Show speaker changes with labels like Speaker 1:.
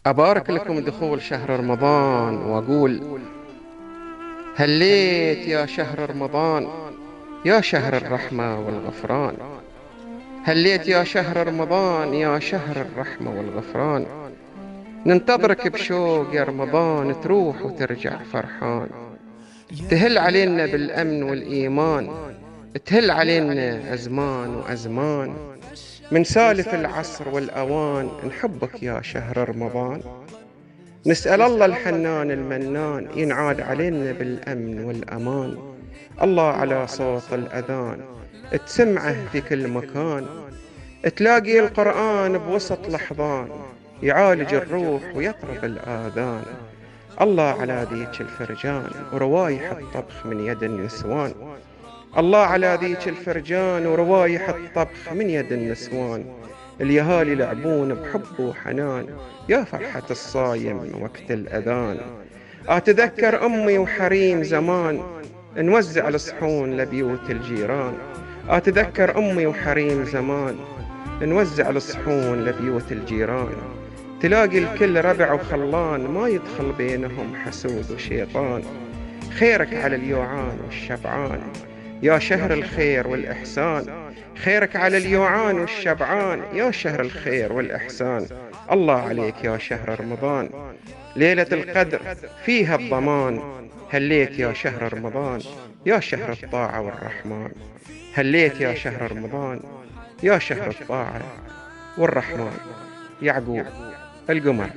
Speaker 1: أبارك لكم دخول شهر رمضان وأقول: هليت يا شهر رمضان، يا شهر الرحمة والغفران. هليت يا شهر رمضان، يا شهر الرحمة والغفران. ننتظرك بشوق يا رمضان، تروح وترجع فرحان. تهل علينا بالأمن والإيمان، تهل علينا أزمان وأزمان. من سالف العصر والأوان نحبك يا شهر رمضان. نسأل الله الحنان المنان ينعاد علينا بالأمن والأمان. الله على صوت الأذان تسمعه في كل مكان، تلاقي القرآن بوسط لحظان يعالج الروح ويطرب الآذان. الله على ذيك الفرجان وروايح الطبخ من يد النسوان. الله على ذيك الفرجان وروايح الطبخ من يد النسوان. اليهالي يلعبون بحب وحنان، يا فرحة الصايم وقت الأذان. أتذكر أمي وحريم زمان نوزع الصحون لبيوت الجيران. أتذكر أمي وحريم زمان نوزع الصحون لبيوت الجيران. تلاقي الكل ربع وخلان، ما يدخل بينهم حسود وشيطان. خيرك على اليوعان والشبعان، يا شهر الخير والإحسان. خيرك على اليوعان والشبعان، يا شهر الخير والإحسان. الله عليك يا شهر رمضان، ليلة القدر فيها الضمان. هليت يا شهر رمضان، يا شهر الطاعة والرحمن. هليت يا شهر رمضان، يا شهر الطاعة والرحمن. يعقوب القمر.